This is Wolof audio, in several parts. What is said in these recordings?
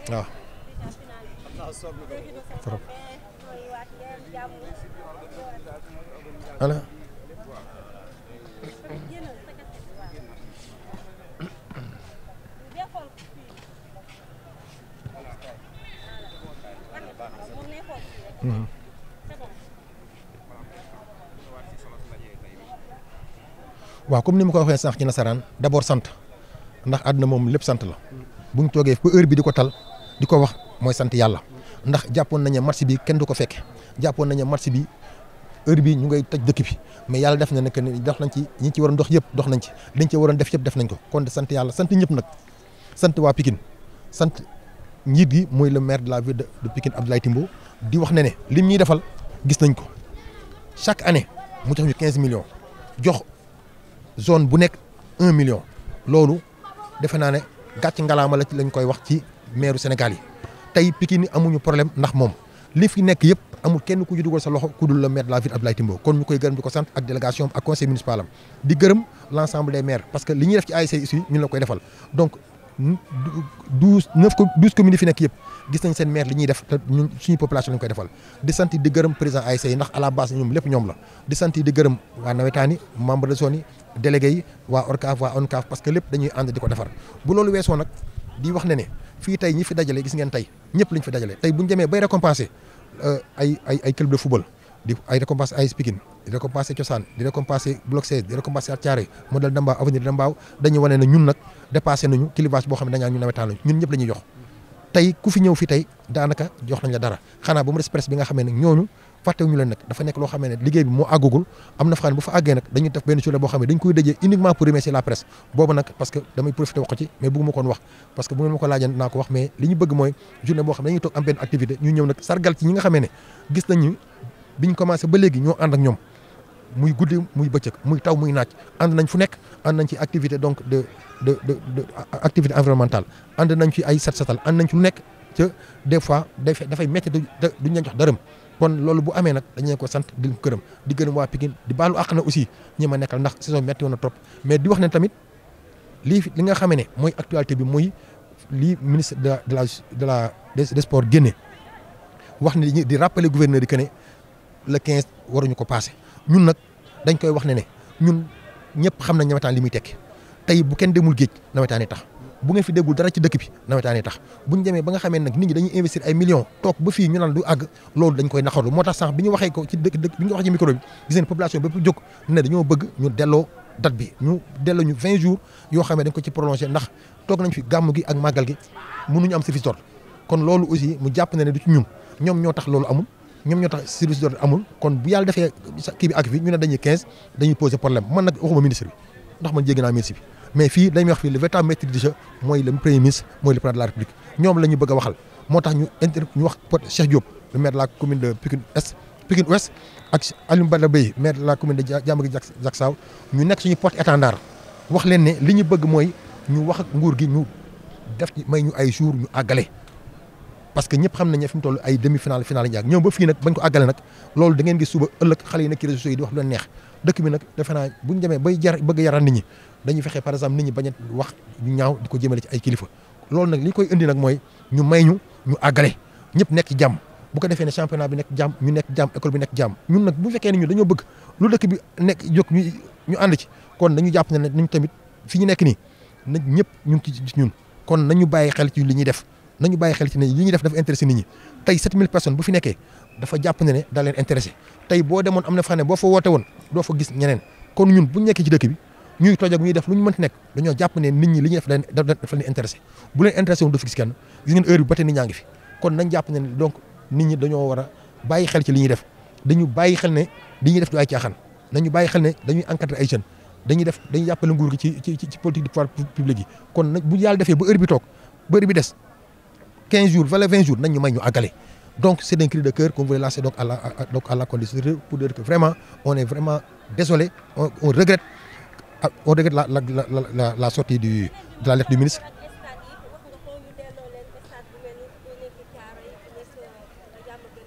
waaw. trop. voilà. waaw comme ni ma ko waxee sànq ci nasaraan d'abord sant ndax àdduna moom lépp sant la bu ñu toogee ba heure bi di ko tal di ko wax mooy sant yàlla ndax jàppoon nañu match bi kenn du ko fekke jàppoon nañu match bi heure bi ñu ngay toj dëkk bi mais yàlla def na ne que ni dox nañ ci ñi ci waroon dox yëpp dox nañ ci liñ ci waroon def yëpp def nañ ko kon de sant yàlla sant ñëpp nag sant waa Pikine sant njiit gi mooy le maire de la ville de Pikine Abdoulaye Timbo di wax ne lim ñuy defal gis nañ ko chaque année mu jox ñu 15 millions jox zone bu nekk 1 million loolu defe naa ne gàcc ngalaama la lañ koy wax ci maire Sénégal yi tey Pikine amuñu problème ndax moom li fi nekk yëpp amul kenn ku ci dugal sa loxo ku dul le maire de la ville Abdoulaye Timbo kon ñu koy gërëm di ko sant ak délégation ak conseil municipal am di gërëm l' ensemble des maires parce que li ñuy def ci ASC ici ñun la koy defal donc 12 communes yi fi nekk yëpp gis nañ seen maire li ñuy def te ñun suñu population lañ koy defal di sant di gërëm président ASC yi ndax à la base ñoom lépp ñoom la di sant di gërëm waa nawetaan yi membre de zone yi délégués yi waa ORCAV waa ONCAV parce que lépp dañuy ànd di ko defar bu loolu weesoo nag di wax ne fii tey ñi fi dajale gis ngeen tey ñëpp lañ fi dajale tey bu ñu demee bay récompenser ay club de football di ay récompenser AS Pikine di récompenser Cosaan di récompenser Bloc 16 di récompenser Thiaroye modèle de Mbao avenir de Mbao dañuy wane ne ñun nag dépassé nañu clivage boo xam ne dañaa ñu nawetaan lañu ñun ñëpp la ñuy jox tey ku fi ñëw fi tey daanaka jox nañ la dara xanaa ba mu des presse bi nga xamee ne ñooñu fàttewuñu leen nag dafa nekk loo xamee ne liggéey bi moo àggagul am na fa xam ne bu fa àggee nag dañuy def benn journée boo xam ne dañ koy dëjee uniquement pour remercier la presse boobu nag parce que damay profité wax ko ci mais bëgguma koon wax parce que bu ngeen ma ko laajee naa ko wax mais li ñu bëgg mooy journée boo xam ne dañuy toog am benn activité ñu ñëw nag sargal ci ñi nga xamee ne gis nañu biñ commencé ba léegi ñoo ànd ak ñoom muy guddi muy bëccëg muy taw muy naaj ànd nañ fu nekk ànd nañ ci activité donc de activité environnementale ànd nañ ci ay set-setal ànd nañ ci lu nekk te des fois dafay métti duñ leen jox dërëm kon loolu bu amee nag dañu ko sant di gërëm di gërëm waa Pikine di baalu àq na aussi ñi ma nekkal ndax saison métti woon na trop mais di wax ne tamit li nga xamee ne mooy actualité bi muy lii ministre des sports génne wax ne di rappeler gouverneur yi que ne le 15 waruñu ko passé ñun nag dañ koy wax ne ñun ñëpp xam nañ nawetaan li muy tekki tey bu kenn demul géej nawetaan yi tax bu ngeen fi déggul dara ci dëkk bi nawetaan yi tax bu ñu demee ba nga xamee nag nit ñi dañuy investir ay millions toog ba fii ñu naan du àgg loolu dañ koy naqarlu moo tax sax bi ñu waxee ko ci dëkk bi ñu waxee ci micro bi gis ngeen population bépp jóg ne dañoo bëgg ñu delloo date bi ñu delloo ñu 20 jours yoo xam ne dañ ko ci prolongé ndax toog nañ fi gàmm gi ak màggal gi mënuñu am service d'ordre kon loolu aussi mu jàpp ne du ci ñun ñoom ñoo tax loolu amul ñoom ñoo tax service d'ordre amul kon bu yàlla defee kii bi ak fi ñu ne dañuy 15 dañuy poser problème man nag waxuma ministre bi ndax man jéggi naa ministre bi mais fii dañuy wax fii le véritable maître du jeu mooy le premier ministre mooy le président de la république ñoom la ñu bëgg a waxal moo tax ñu wax Cheikh Diop le maire de la commune de Pikine Est Pikine Ouest ak Alioune Badara Beye maire de la commune de Diamaguène Diacksao ñu nekk suñu porte-étendard wax leen ne li ñu bëgg mooy ñu wax ak nguur gi ñu def may ñu ay jours ñu àggale parce que ñëpp xam nañ ne fi mu toll ay demi-finale finale la ñu ñëw ba fii nag bañ ko àggale nag loolu da ngeen gis suba ëllëg xale yi nekk ci réseaux sociaux yi di wax lu leen neex dëkk bi nag defe naa bu ñu demee bay bëgg yaral nit ñi dañuy fexe par exemple nit ñi bañ a wax ñu ñaaw di ko jëmale ci ay kilifa loolu nag li koy indi nag mooy ñu may ñu àggale ñëpp nekk ci jàmm bu ko defee ne championnat bi nekk jàmm ñu nekk jàmm école bi nekk jàmm ñun nag bu fekkee ne ñu dañoo bëgg lu dëkk bi nekk jóg ñu ànd ci kon dañu jàpp ne ñu tamit fi ñu nekk nii nañ ñëpp ñu ngi ci ñun kon nañu bàyyi xel ci li ñuy def nañu bàyyi xel ci ne li ñuy def dafa intéressé nit ñi tey 7000 personnes bu fi nekkee dafa jàpp ne da leen intéressé tey boo demoon am na fa ne boo fa woote woon doo fa gis ñeneen kon ñun bu ñu nekkee ci dëkk bi ñuy toj ak ñuy def lu ñu mënti nekk dañoo jàpp ne nit ñi li ñuy def dafa leen intéressé bu leen intéressé woon du fi gis kenn gis ngeen heure bi ba tey nit ñaa ngi fi kon nañ jàpp ne donc nit ñi dañoo war a bàyyi xel ci li ñuy def dañu bàyyi xel ne li ñuy def du ay caaxaan nañu bàyyi xel ne dañuy encadrer ay jeunes dañuy jàppale nguur gi ci politique du pouvoir public yi kon nag bu yàlla defee ba heure bi toog ba heure bi des 15 jours wala 20 jours nañ ñu may ñu àggale donc c'est un cri de cœur qu'on voulait lancer donc à la condition pour dire que vraiment on est vraiment désolé on regrette la sortie de la lettre du ministre.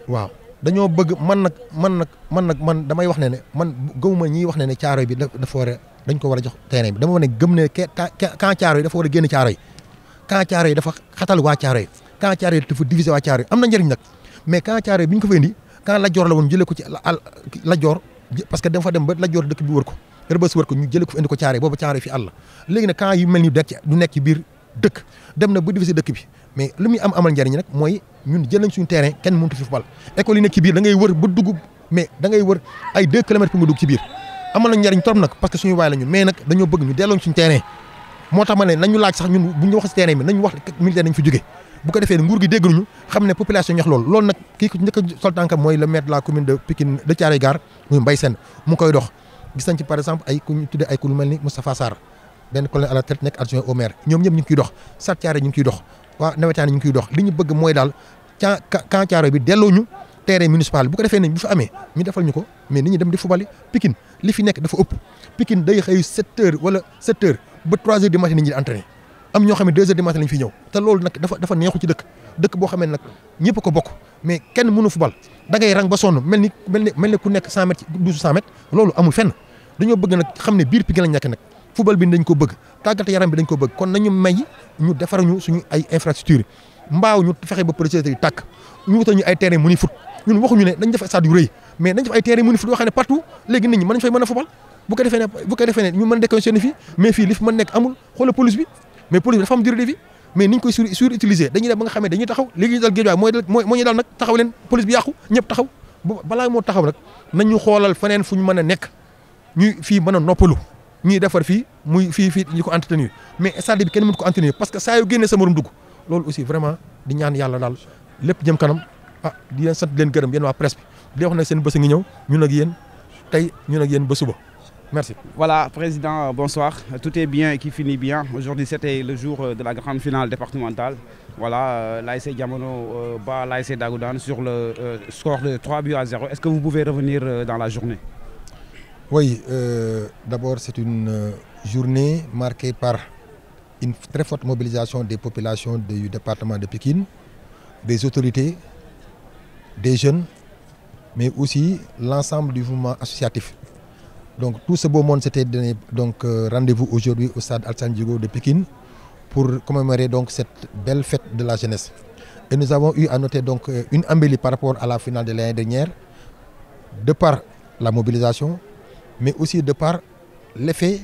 waaw dañoo bëgg man damay wax ne man gëwuma ñiy wax ne Thiaroye bi dafa war a dañ ko war a jox terrain bi dama ne gëm ne camp Thiaroye dafa war a génn Thiaroye camp Thiaroye dafa xatal waa Thiaroye camp Thiaroye dafa diviser waa Thiaroye am na njëriñ nag mais camp Thiaroye bi ñu ko fa indi camp Lat Dior la woon jëlee ko ci Lat Dior parce que dafa dem ba Lat Dior dëkk bi wër ko Rebeuss wër ko ñu jëlee ko fa indi ko Thiaroye boobu Thiaroye fi àll léegi nag camp yu mel ni du nekk ci biir dëkk dem na ba diviser dëkk bi mais li muy amal njëriñ nag mooy ñun jël nañ suñu terrain kenn mënut fi football école yi nekk ci biir da ngay wër ba dugg mais da ngay wër ay 2 kilomètres pour nga dugg ci biir amal na njëriñ trop nag parce que suñu waay la ñu mais nag dañoo bëgg ñu delloo suñu terrain moo tax ma ne nañu laaj sax ñun bu ñu wax ci terrain bi nañu wax militaire nañ fi jóge bu ko defee nguur gi dégg nañu xam ne population ñax loolu nag kii ko njëkk a sol tànkam mooy le maire de la commune de Pikine de Thiaroye Gare muy Mbaye Sène mu ngi koy dox gis nañ ci par exemple ay ku ñu tuddee ay ku lu mel ni Moustapha Sarr benn colonel à la tête nekk adjoint au maire ñoom ñëpp ñu ngi ciy dox Sat Thiaroye ñu ngi ciy dox waa nawetaan ñu ngi ciy dox li ñu bëgg mooy daal camp Thiaroye bi delloo ñu terrain municipal bu ko defee nañ bu fa amee ñu defal ñu ko mais nit ñi dem di fubali Pikine li fi nekk dafa ëpp Pikine day xëy 7 heures wala 7 heures ba 3 heures du matin nit ñi di entraîné am ñoo xam ne 2 heures du matin lañ fi ñëw te loolu nag dafa neexu ci dëkk boo xamee nag ñëpp ko bokk mais kenn mënu fubal da ngay rang ba sonn mel ni ku nekk 100 mètres 100 mètres loolu amul fenn dañoo bëgg nag xam ne biir Pikine lañ nekk nag fubal bi dañ ko bëgg tàggat yaram bi dañ ko bëgg kon nañu may ñu defar ñu suñu ay infrastructure mbaaw ñu fexe ba projet yi tàkk ñu wutal ñu ay terrain mu ni foot ñun waxuñu ne dañ def stade yu rëy mais dañ def ay terrain mu ni foot yoo xam ne partout léegi nit ñi mën nañ fay mën a fubal bu ko defee ne ñu mën a décongestionné fii mais fii li fi mën nekk amul xoolal police bi mais police bi dafa am durée de vie mais niñ koy surutiliser dañuy dem ba nga xam ne dañuy taxaw léegi ñu dal géej waay mooy ñu dal nag taxaw leen police bi yàqu ñëpp taxaw balaa moo taxaw nag nañu xoolal feneen fu ñu mën a nekk ñuy fii mën a noppalu ñuy defar fii muy fii ñu ko entretenir mais stade bi kenn mënu ko entretenir parce que saa yu génnee sa morom dugg loolu aussi vraiment di ñaan yàlla daal lépp jëm kanam di leen sant di leen gërëm yéen waa presse bi di wax nag seen bës a ngi ñëw ñun ak yéen tey ñun ak yéen ba suba merci. Voilà, Président, bonsoir. Tout est bien et qui finit bien. Aujourd'hui, c'était le jour de la grande finale départementale. Voilà, l'ASC Diamono bat l'ASC Dagoudane sur le score de 3-0. Est-ce que vous pouvez revenir dans la journée? Oui, d'abord, c'est une journée marquée par une très forte mobilisation des populations du département de Pikine, des autorités, des jeunes, mais aussi l'ensemble du mouvement associatif. Donc tout ce beau monde s'était donné rendez-vous aujourd'hui au stade Alassane Djigo de Pikine pour commémorer donc cette belle fête de la jeunesse. Et nous avons eu à noter donc une embellie par rapport à la finale de l'année dernière, de par la mobilisation, mais aussi de par l'effet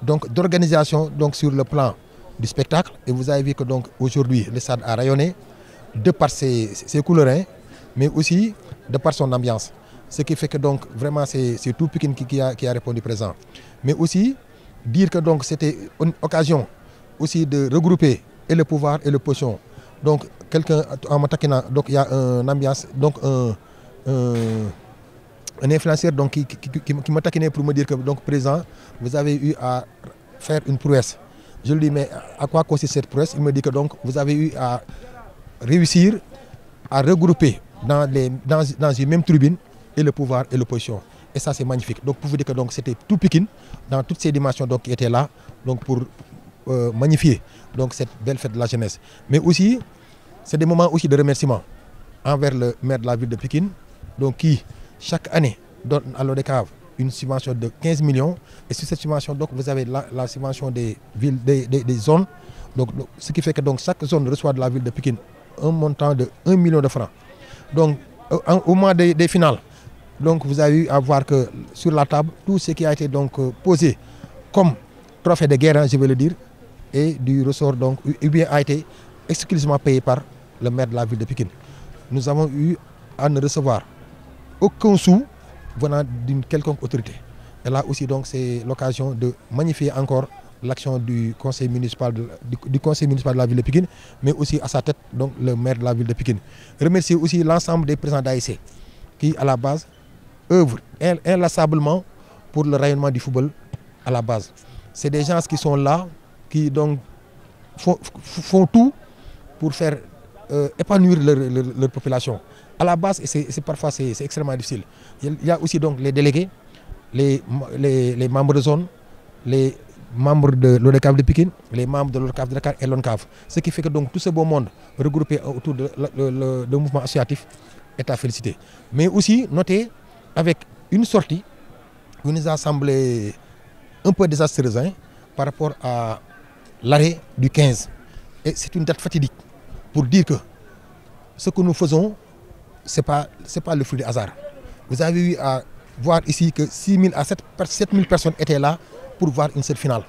donc d'organisation donc sur le plan du spectacle. Et vous avez vu que donc aujourd'hui le stade a rayonné de par ses couleurs, mais aussi de par son ambiance. Ce qui fait que donc vraiment c'est tout Pikine qui a répondu présent. Mais aussi dire que donc c'était une occasion aussi de regrouper et le pouvoir et l'opposition. Donc quelqu'un en m'attaquant, donc il y a une ambiance, donc un influenceur donc qui m'a taquiné pour me dire que donc président, vous avez eu à faire une prouesse. Je lui dis mais à quoi consiste cette prouesse? Il me dit que donc vous avez eu à réussir à regrouper dans une même tribune et le pouvoir et l'opposition. Et ça c'est magnifique. Donc pour vous dire que donc c'était tout Pikine dans toutes ces dimensions donc qui étaient là donc pour magnifier donc cette belle fête de la jeunesse. Mais aussi c'est des moments aussi de remerciement envers le maire de la ville de Pikine, donc qui chaque année donne à l'ODCAV une subvention de 15 millions et sur cette subvention donc vous avez la subvention des villes des zones. Donc ce qui fait que donc chaque zone reçoit de la ville de Pikine un montant de 1 million de francs. Donc au moment des finales, donc vous avez eu à voir que sur la table, tout ce qui a été donc posé comme trophée de guerre, je vais le dire, et du ressort donc, ou bien a été exclusivement payé par le maire de la ville de Pikine. Nous avons eu à ne recevoir aucun sou venant d'une quelconque autorité. Et là aussi donc c'est l'occasion de magnifier encore l'action du conseil municipal du conseil municipal de la ville de Pikine, mais aussi à sa tête donc le maire de la ville de Pikine. Remercier aussi l'ensemble des présidents d'ASC qui à la base œuvrent inlassablement pour le rayonnement du football à la base. C'est des gens qui sont là, qui donc font tout pour faire épanouir leur population. À la base, et parfois c'est extrêmement difficile. Il y a aussi donc les délégués, les membres de zone, les membres de l'ODCAV de Pikine, les membres de l'ODCAV de Dakar et l'ONCAV. Ce qui fait que donc tout ce beau monde regroupé autour de mouvement associatif est à féliciter. Mais aussi noter avec une sortie qui nous a semblé un peu désastreuse par rapport à l'arrêt du 15. Et c'est une date fatidique pour dire que ce que nous faisons, c'est pas le fruit du hasard. Vous avez eu à voir ici que 6 000 à 7 000 personnes étaient là pour voir une seule finale.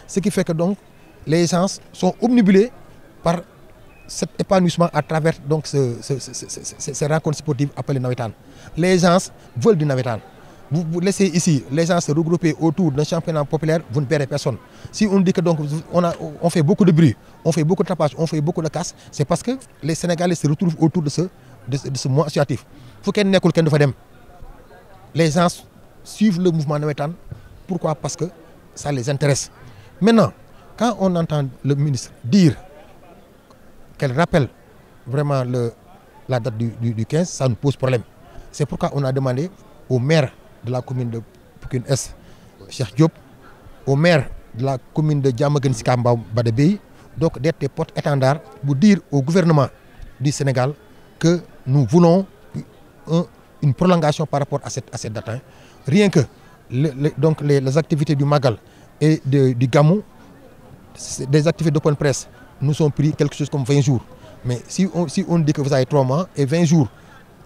Ce qui fait que donc les gens sont obnubilés par cet épanouissement à travers donc ces rencontres sportives appelées navétanes. Les gens veulent du navétane. Vous laissez ici les gens se regrouper autour d'un championnat populaire, vous ne verrez personne. Si on dit que donc on fait beaucoup de bruit, on fait beaucoup de tapage, on fait beaucoup de casse, c'est parce que les Sénégalais se retrouvent autour de ce mois associatif. Les gens suivent le mouvement navétane. Pourquoi? Parce que ça les intéresse. Maintenant, quand on entend le ministre dire qu'elle rappelle vraiment la date du 15, ça nous pose problème. C'est pourquoi on a demandé au maire de la commune de Pikine Est, Cheikh Diop, au maire de la commune de Diamaguène Sicap Mbao Badabéy, donc d'être des porte-étendards pour dire au gouvernement du Sénégal que nous voulons une prolongation par rapport à cette date. Rien que donc les activités du Magal et du Gamou, des activités d'open press, nous sont pris quelque chose comme 20 jours. Mais si on dit que vous avez 3 mois et 20 jours,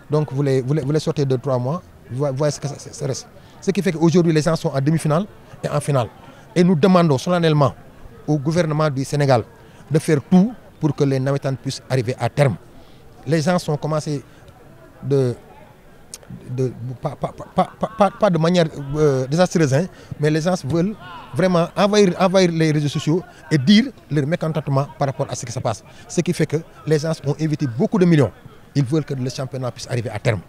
donc vous les sortez de 3 mois, vous voyez ce que ça reste. Ce qui fait qu'aujourd'hui, les gens sont en demi-finale et en finale. Et nous demandons solennellement au gouvernement du Sénégal de faire tout pour que les navétanes puissent arriver à terme. Les gens sont commencés pas de manière désastreuse, mais les gens veulent vraiment envahir les réseaux sociaux et dire leur mécontentement par rapport à ce qui se passe. Ce qui fait que les gens ont investi beaucoup de millions. Ils veulent que le championnat puisse arriver à terme.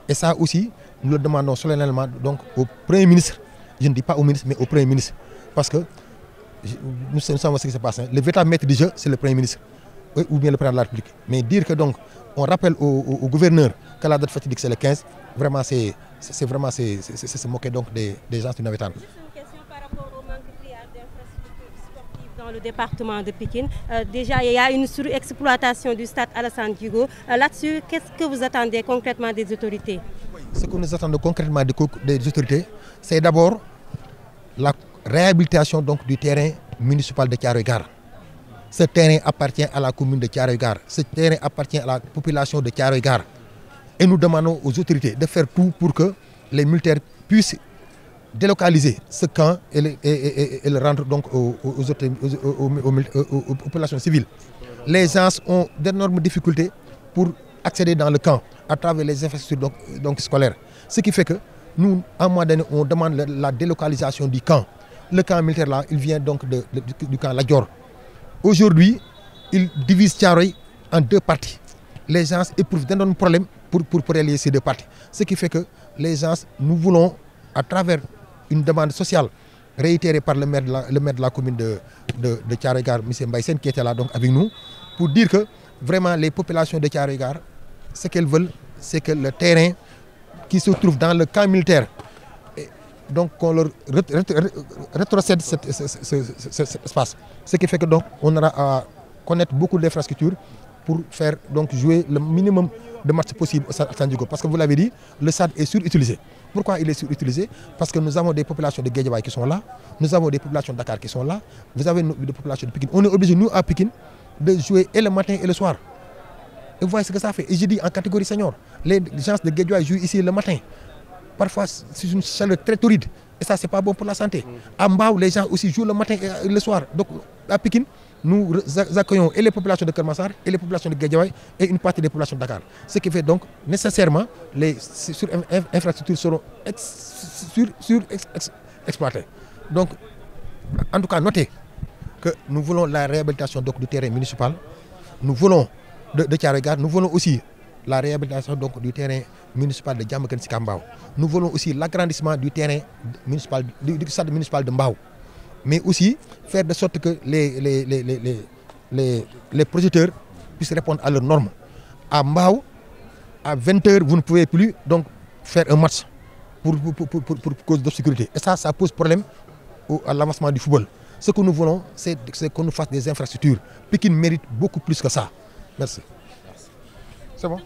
Et ça aussi, nous le demandons solennellement donc au Premier ministre. Je ne dis pas au ministre, mais au Premier ministre. Parce que nous savons ce qui se passe. Le véritable maître du jeu, c'est le Premier ministre. Ou bien le président de la République. Mais dire que donc, on rappelle au gouverneur que la date fatidique c'est le 15, vraiment c'est se moquer donc des gens du navétane. Juste une question par rapport au manque criard d'infrastructures sportives dans le département de Pikine. Déjà, il y a une surexploitation du stade Alassane Djigo. Là-dessus, qu'est-ce que vous attendez concrètement des autorités? Ce que nous attendons concrètement des autorités, c'est d'abord la réhabilitation donc, du terrain municipal de Thiaroye-Gare. Ce terrain appartient à la commune de Thiaroye-Gare. Ce terrain appartient à la population de Thiaroye-Gare. Et nous demandons aux autorités de faire tout pour que les militaires puissent délocaliser ce camp et le rendre donc aux populations civiles. Les gens ont d'énormes difficultés pour accéder dans le camp à travers les infrastructures donc scolaires. Ce qui fait que nous, à un moment donné, on demande la délocalisation du camp. Le camp militaire là, il vient donc du camp Ladior. Aujourd'hui, il divise Thiaroye en 2 parties. Les gens éprouvent d'énormes problèmes pour relier ces 2 parties. Ce qui fait que les gens, nous voulons, à travers une demande sociale réitérée par le maire de la commune de Thiaroye-Gare, M. Mbaye Sène, qui était là donc avec nous, pour dire que vraiment les populations de Thiaroye-Gare, ce qu'elles veulent, c'est que le terrain qui se trouve dans le camp militaire, donc qu'on leur rétrocède cet espace. Ce qui fait que donc on aura à connaître beaucoup d'infrastructures pour faire donc jouer le minimum de matchs possible au stade Alassane Djigo. Parce que vous l'avez dit, le stade est surutilisé. Pourquoi il est surutilisé? Parce que nous avons des populations de Guédiawaye qui sont là, nous avons des populations de Dakar qui sont là, vous avez des populations de Pikine. On est obligé, nous, à Pikine, de jouer et le matin et le soir. Et vous voyez ce que ça fait. Et je dis en catégorie senior, les gens de Guédiawaye jouent ici le matin. Parfois, c'est une chaleur très torride. Et ça, c'est pas bon pour la santé. À Mbao, les gens aussi jouent le matin et le soir. Donc, à Pikine, nous accueillons et les populations de Kermassar et les populations de Guédiawaye et une partie des populations de Dakar. Ce qui fait donc, nécessairement, les infrastructures seront exploitées. Donc, en tout cas, notez que nous voulons la réhabilitation donc, du terrain municipal. Nous voulons de Thiaroye-Gare, nous voulons aussi la réhabilitation donc, du terrain municipal de Diamaguène Sicap Mbao. Nous voulons aussi l'agrandissement du terrain municipal, du stade municipal de Mbao. Mais aussi faire de sorte que les projecteurs puissent répondre à leurs normes. À Mbao, à 20h, vous ne pouvez plus donc, faire un match pour cause de sécurité. Et ça pose problème à l'avancement du football. Ce que nous voulons, c'est qu'on nous fasse des infrastructures. Pikine mérite beaucoup plus que ça. Merci. C'est bon?